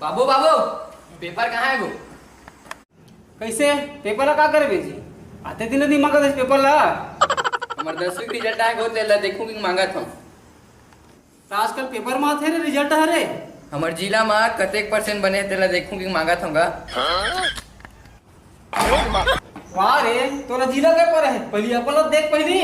बाबू बाबू paper कहाँ है वो? कैसे पेपर ला का करे बेजी आते दिन नहीं मांगा पेपर ला हमार 10वीं के रिजल्ट आए बहुत ला देखूं कि मांगा था। तो आजकल पेपर में आते रे रिजल्ट हरे हमार जिला में कतेक % बने तेला देखूं कि मांगा था। वाह रे तोरा जिला के पर है पहली अपन लोग देख पहली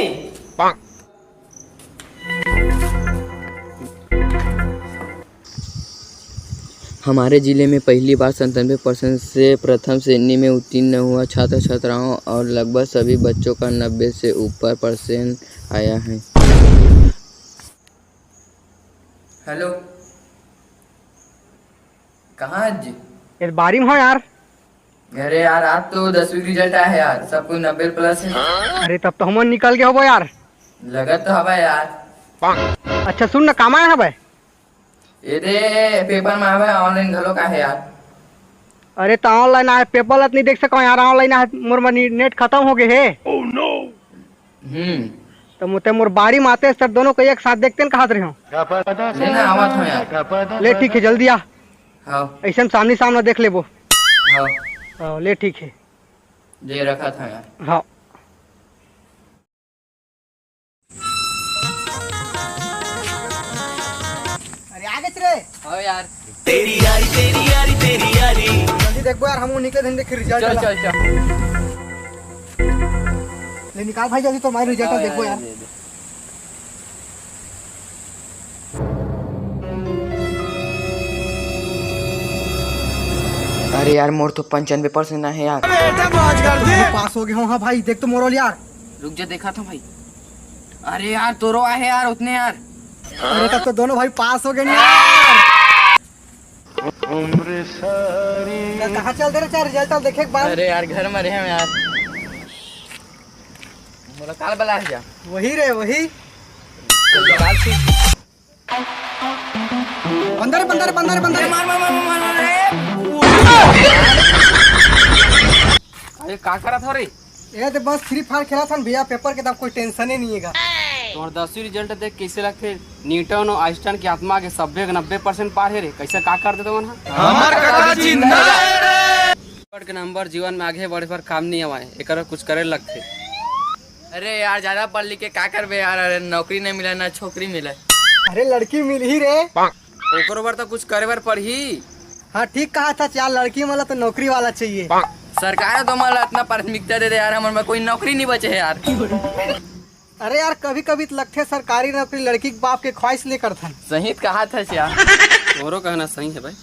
हमारे जिले में पहली बार 97% से प्रथम श्रेणी में उत्तीर्ण हुआ छात्र छात्राओं और लगभग सभी बच्चों का 90 से ऊपर % आया है। हेलो कहाँ है जी? यार बारी में हो यार। अरे यार आप तो 10वीं रिजल्ट आया है यार, सबको 90+ है। अरे तब तो हम निकल गए हो यार। लगा तो हवा यार। अच्छा सुन ना काम आया है। ये दे पेपर में आवे ऑनलाइन घलो का है यार। अरे तो ऑनलाइन आए पेपर नहीं देख सको यार। ऑनलाइन मोर नेट खत्म हो गए है। तो मुझे मोर बारी में आते सर दोनों को एक साथ देखते हैं कहा रहे हो लेना आवत हो यार। ले ठीक है जल्दी आ। हाँ ऐसे में सामने सामने देख ले वो। हाँ ले ठीक है दे रखा था यार। हाँ अरे आगे रे। हाँ यार तेरी यारी तेरी यारी तेरी यारी। जल्दी देखो यार हम निकले दिन देख रिजल्ट चल चल चल ले निकाल भाई जल्दी तो हमारे रिजल्ट देखो यार। अरे यार मोर तो 95% है यार। पास हो गए हो। हाँ भाई देख तो मोरल यार। रुक जा देखा था भाई। अरे यार तोरो है यार उतने यार। अरे तब तो दोनों भाई पास हो गए यार। कहाँ चल दे रहे रिजल्ट देखे एक बार। अरे यार घर में रहे यार। मोला काल बला है जा। वही रे वही। बंदर बंदर बंदर बंदर मार मार मार मार रे। अरे का करा था रे? ये तो बस फ्री फायर खेला था भैया। पेपर के तब कोई टेंशन ही नहीं है। तुम्हारे 10वीं रिजल्ट देख कैसे लगते न्यूटन और आइंस्टाइन की आत्मा के सभ्य 90% पार है रे। कैसे का कर देते के नंबर जीवन में आगे बढ़े पर काम नहीं आवाए एक कुछ करे लगते। अरे यार ज्यादा पढ़ लिख के का करबे यार। अरे नौकरी नहीं मिला ना छोकरी मिला। अरे लड़की मिल ही रे। ओकरो बार तो कुछ करे बार पढ़ी। हाँ ठीक कहा था चार लड़की वाला तो नौकरी वाला चाहिए। सरकार तो हमारा इतना प्राथमिकता दे दे यार। हमारे में कोई नौकरी नहीं बचे है यार। अरे यार कभी कभी तो लगते सरकारी नौकरी लड़की के बाप के ख्वाहिश लेकर था। सही कहा था यार। तोरो कहना सही है भाई।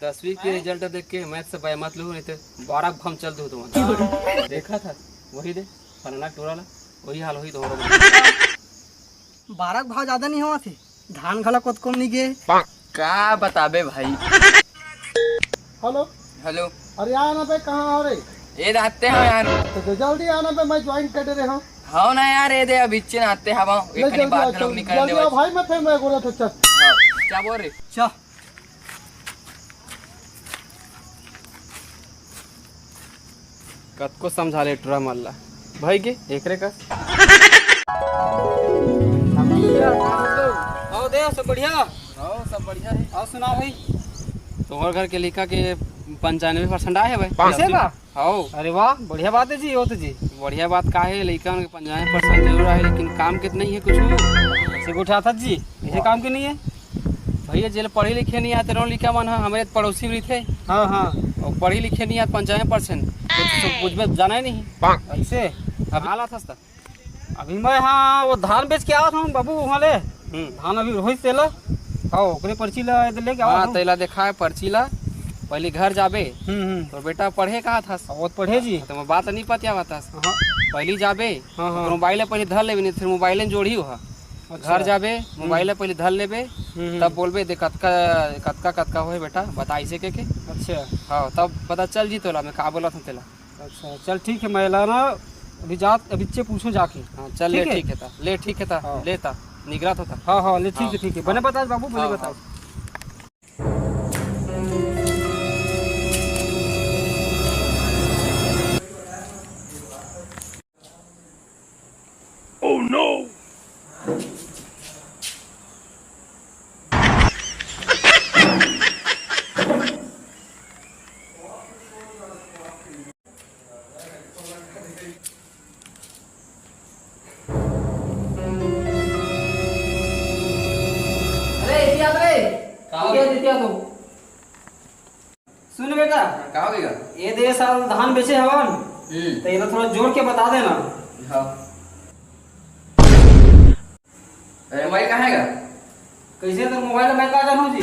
10वीं के रिजल्ट देख के मैथ से बाय मत लो नहीं तो 12 भम चल दो तुम्हारा। देखा था वही दे फलाना टोरा ला वही हाल हुई तुम्हारा। 12 भाव ज्यादा नहीं हुआ थी। धान घला को कम नहीं गए। का बताबे भाई। हेलो हेलो अरे आना पे कहाँ हो रे? ये आते हैं यार। तो जल्दी आना पे मैं ज्वाइन कर दे रहा हूँ। हाँ ना यार ये दे अभी इच्छे आते हवा एक कनी बात लोग निकल दे भाई मैं फिर मैं बोला था चल। क्या बोल रहे? चल कत को समझा ले टूरा मल्ला भाई के एक रे का। आओ दे सब बढ़िया। हाँ सब बढ़िया है। आओ सुनाओ भाई। तुम्हारे घर के लिखा के 95% आए है भाई। कैसे बा? आओ अरे वाह बढ़िया बात है जी। वो तो जी बढ़िया बात का है लड़का उनके 95% जरूर है लेकिन काम कितना ही है कुछ ऐसे उठा था जी। ऐसे काम क्यों नहीं है? भैया जेल पढ़े लिखे नहीं आते रहो लिखा मन हमारे पड़ोसी भी थे। हाँ हाँ और पढ़े लिखे नहीं आते 95% कुछ भी जाना ही नहीं। ऐसे अभी हालात हंसता अभी मैं हाँ वो धान बेच के आया था बाबू वहाँ ले। धान अभी रोहित तेला हाँ ओकरे पर्ची ला लेके हाँ आओ। तेला देखा है पर्ची ला पहले घर जाबे तो बेटा पढ़े कहा था वो पढ़े जी। तो मैं बात नहीं पतिया बता हाँ पहली जाबे हाँ हाँ मोबाइल पहले धर लेबे नहीं फिर मोबाइल जोड़ी हुआ घर जाबे मोबाइल पहले धर लेबे तब बोलबे दे कतका कतका कतका होए बेटा बताई से के अच्छा हाँ तब पता चल जी तोला मैं का बोला था तेला। अच्छा चल ठीक है मैं लाना अभी जात अभी से पूछूं जाके। हाँ चल ले ठीक है था ले ठीक है था हाँ। लेता निगरात होता। हाँ हाँ ले ठीक है बने बता बाबू बने हाँ, बता। क्या तो सुन बेटा, का हो गया? ये दे साल धान बेचे हवन तो ये थोड़ा जोड़ के बता देना। हाँ। अरे मोबाइल कहाँ है? कैसे तो मोबाइल मैं का जानू जी,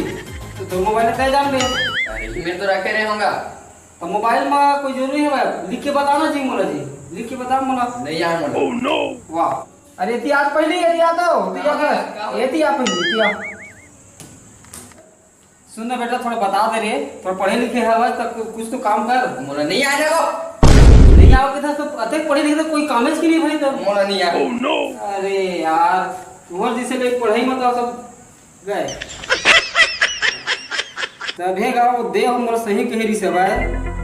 तो मोबाइल कैसे जान गए? अरे ईमेल तो रखे रहे होंगे। तो मोबाइल में कोई जरूरी है भाई, लिख के बताना जी मोला जी, लिख के बता मोला। नहीं यार मोला। Oh no. वाह, अरे ये आज पहले ये दिया तो ये दिया पहले दिया। सुन ना बेटा, थोड़ा बता दे रे, थोड़ा पढ़े लिखे है तब कुछ तो काम कर। मोला नहीं आ जाएगा। नहीं आओगे था तो अधिक पढ़े लिखे तो कोई कामेज की नहीं भाई तब। मोला नहीं आ। Oh no. अरे यार तुम्हारे जैसे लोग पढ़ाई मतलब सब गए तभी गाँव दे हम मोला सही कह रही से भाई,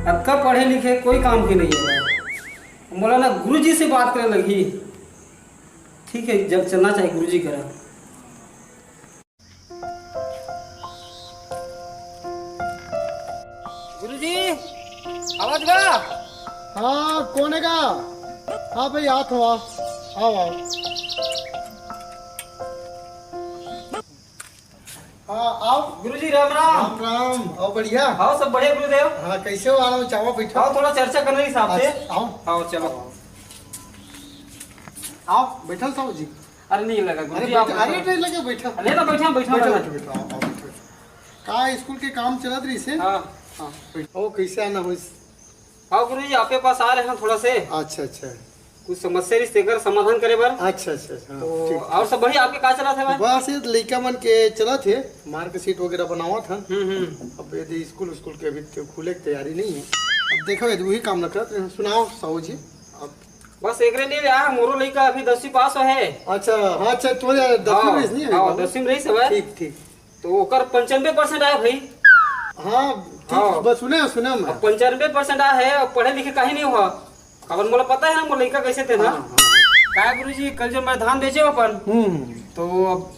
अब कब पढ़े लिखे कोई काम की नहीं है भाई। मोला ना गुरुजी से बात करने लगी। ठीक है, जब चलना चाहिए गुरुजी करा। गुरुजी आवाज गा। हाँ कौन है का? हाँ भाई हाथ हो आओ आओ। हाँ आओ। गुरुजी राम राम। राम राम। आओ बढ़िया। आओ सब बढ़िया गुरुदेव। हाँ कैसे हो? आओ चाहो बैठो। आओ थोड़ा चर्चा करने के हिसाब से। आओ आओ चलो। आओ बैठल साहब जी। अरे नहीं लगा अरे गुरुजी आप। अरे नहीं लगे बैठा। अरे ना बैठा बैठा बैठो बैठा। बैठो बैठो आओ आओ बैठो। का स्कूल के काम चलत रही से? हाँ हाँ। ओ कैसे आना हो? आओ गुरुजी आपके पास आ रहे हैं थोड़ा से अच्छा अच्छा कुछ समस्या रिश्ते कर समाधान करे बार। अच्छा अच्छा हाँ, तो ठीक। और सब बढ़िया आपके का चला था भाई? बस ये लड़का मन के चला थे, मार्कशीट वगैरह बनावा था। अब यदि स्कूल के अभी तो खुले की तैयारी नहीं है। अब देखो यदि वही काम न करते। सुनाओ साहू जी। अब बस एक लिए यार मोरो लड़का अभी 10वीं पास है। अच्छा हाँ अच्छा तो 10वीं में नहीं है? हाँ 10वीं में रही से भाई। ठीक ठीक। तो ओकर 95% आया भाई। हाँ ठीक। बस सुने मैं। 95% आया है और पढ़े लिखे कहीं नहीं हुआ। खबर मोला पता है ना मोर लड़का कैसे थे ना। क्या गुरुजी कल जब मैं धान बेचे अपन तो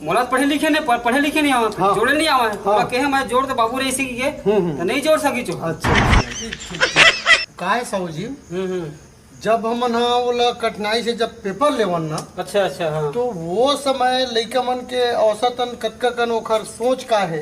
मोला पढ़े लिखे नहीं आवा। हाँ। जोड़े नहीं आवा। हाँ। कहे मैं जोड़ तो बाबू रही सीख के तो नहीं जोड़ सकी चो। अच्छा ठीक। का है साहू जी, जब हम वो कठिनाई से जब पेपर लेवन ना, अच्छा अच्छा हाँ। तो वो समय लड़का मन के औसतन कतका कन ओखर सोच का है,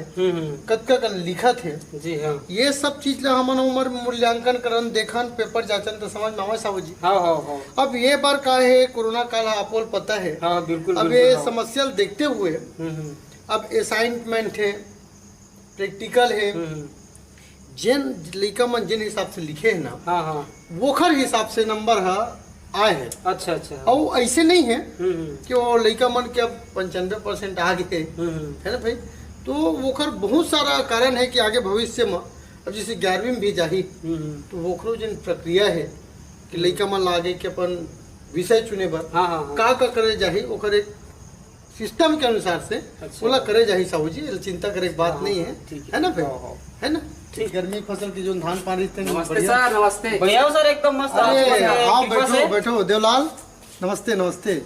कतका कन लिखत है। जी हाँ। ये सब चीज ला हमन उम्र मूल्यांकन करन देखन पेपर जाचन तो समझ में आवे साहू जी। हाँ हाँ हाँ। अब ये बार का है कोरोना काल आपको पता है। हाँ बिल्कुल। अब ये समस्या देखते हुए अब असाइनमेंट है, प्रैक्टिकल है, जिन लड़का मन जिन हिसाब से लिखे है ना, हाँ हाँ। वोखर हिसाब से नंबर आए है। अच्छा अच्छा। और ऐसे नहीं है कि वो लड़का मन के अब 95% आ गए है ना भाई। तो वोखर बहुत सारा कारण है कि आगे भविष्य में अब जैसे 11वीं में भी जाही तो वोखरो जिन प्रक्रिया है कि लड़का मन लागे कि अपन विषय चुने बर हाँ हाँ। का करे जाही ओकर एक सिस्टम के अनुसार से बोला करे जाही साहू जी। चिंता करे बात नहीं है ना भाई, है ना। ठीक। गर्मी फसल की जो धान पानी थे नमस्ते सर। नमस्ते भैया सर एकदम मस्त। अरे आओ कृपा से। बैठो बैठो देवलाल। नमस्ते नमस्ते।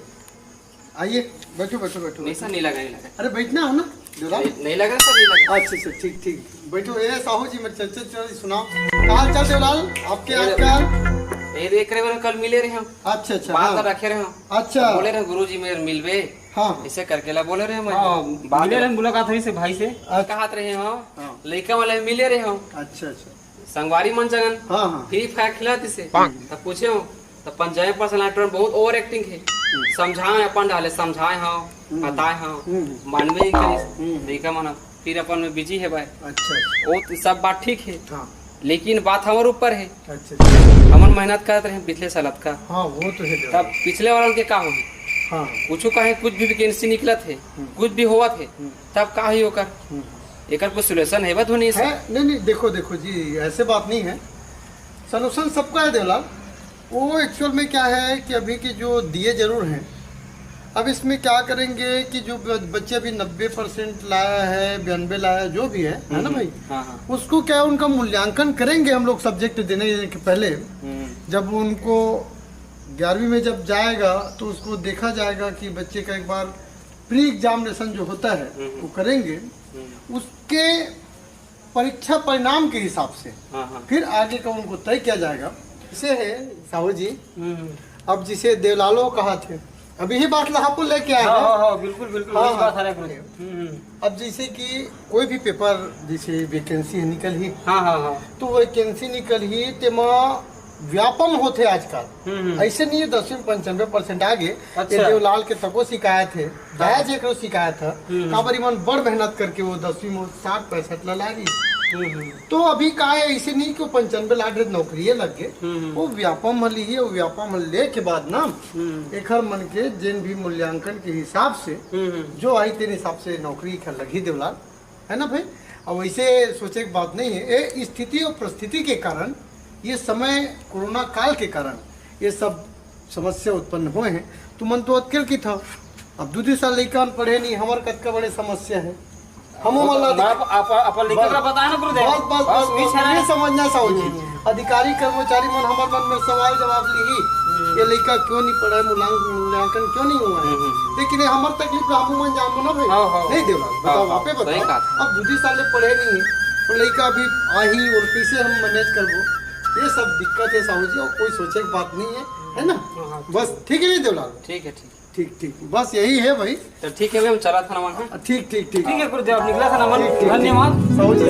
आइए बैठो बैठो बैठो। नहीं सर, नहीं लगा, नहीं लगा। अरे बैठना है ना देवलाल। नहीं लगा सर, नहीं लगा। अच्छा अच्छा ठीक ठीक बैठो। ये साहू जी मैं चर्चा सुनाओ। हाल चाल देवलाल आपके आजकल? ये देख रहे हो कल मिले रहे हम। अच्छा अच्छा बात हाँ। रखे रहे हम। अच्छा बोले रहे गुरुजी मेरे मिलवे हाँ ऐसे करके ला बोले रहे हम। हाँ मिले रहे मुलाकात हुई से भाई से। कहा रहे हम लड़का वाले मिले रहे हम। अच्छा अच्छा संगवारी मन जगन हाँ हाँ फ्री फायर खिलाती से तब पूछे हो तब 95% बहुत ओवर एक्टिंग है। समझाए अपन डाले समझाए हम बताए हम मानवे ही करी लड़का मन फिर अपन में बिजी है भाई। अच्छा वो तो सब बात ठीक है हाँ लेकिन बात हमारे ऊपर है। अच्छा हमन मेहनत करते रहे पिछले साल का। हाँ वो तो है तब पिछले वालों के का होगी हाँ कुछ कहे कुछ भी वैकेंसी निकला थे कुछ भी हुआ थे तब का ही होकर एक कुछ सोल्यूशन है धोनी है। नहीं देखो देखो जी ऐसे बात नहीं है। सोल्यूशन सबका है देवलाल। वो एक्चुअल में क्या है कि अभी के जो दिए जरूर हैं। अब इसमें क्या करेंगे कि जो बच्चे अभी 90% लाया है 92 लाया जो भी है ना भाई। हाँ हाँ। उसको क्या उनका मूल्यांकन करेंगे हम लोग सब्जेक्ट देने के पहले। जब उनको 11वीं में जब जाएगा तो उसको देखा जाएगा कि बच्चे का एक बार प्री एग्जामिनेशन जो होता है वो करेंगे। उसके परीक्षा परिणाम के हिसाब से फिर आगे का उनको तय किया जाएगा। इसे है साहू जी। अब जिसे देवलालो कहा थे अभी ही बात लहापुर लेके आए हाँ हैं। हाँ हाँ बिल्कुल बिल्कुल हाँ, वही हाँ। बात है गुरुजी। अब जैसे कि कोई भी पेपर जैसे वैकेंसी निकल ही हाँ हाँ हाँ तो वैकेंसी निकल ही तेमा व्यापम होते आजकल। ऐसे नहीं है 10वीं में 95% आगे। अच्छा। ये देवलाल के तको शिकायत है, दया जी को शिकायत है। काबर ईमान बड़ मेहनत करके वो 10वीं में 60-65 ला ली। तो अभी का है ऐसे नहीं कि 95 लाख नौकरी लग गए। वो व्यापम ली है, वो व्यापम ले के बाद ना एक मन के जिन भी मूल्यांकन के हिसाब से जो आई तेरे हिसाब से नौकरी लगी देवलाल, है ना भाई। अब वैसे सोचे की बात नहीं है। ये स्थिति और परिस्थिति के कारण, ये समय कोरोना काल के कारण ये सब समस्या उत्पन्न हुए हैं। तुमन तो अकेल की था, अब 2 साल लड़का पढ़े नहीं, हमारे कद का बड़े समस्या है। हम अपन लिखल का बताए ना गुरुदेव। बस ये समझना चाहिए। अधिकारी कर्मचारी मन हमारे मन में सवाल जवाब ली ये लड़का क्यों नहीं पढ़ा है, मूल्यांकन क्यों नहीं हुआ है। लेकिन हमारे तकलीफ हम मन जानो ना भाई। नहीं देवलाल बताओ, आप ही बताओ। अब 2 साल पढ़े नहीं है तो लड़का अभी आ ही और कैसे हम मैनेज करबो, ये सब दिक्कत है साहू जी। और कोई सोचे की बात नहीं है ना। बस ठीक है नहीं देवलाल। ठीक है ठीक बस यही है भाई। तो ठीक है, हम चला था ना वहाँ। ठीक ठीक है गुरुदेव, निकला था नमन, धन्यवाद। साहू जी।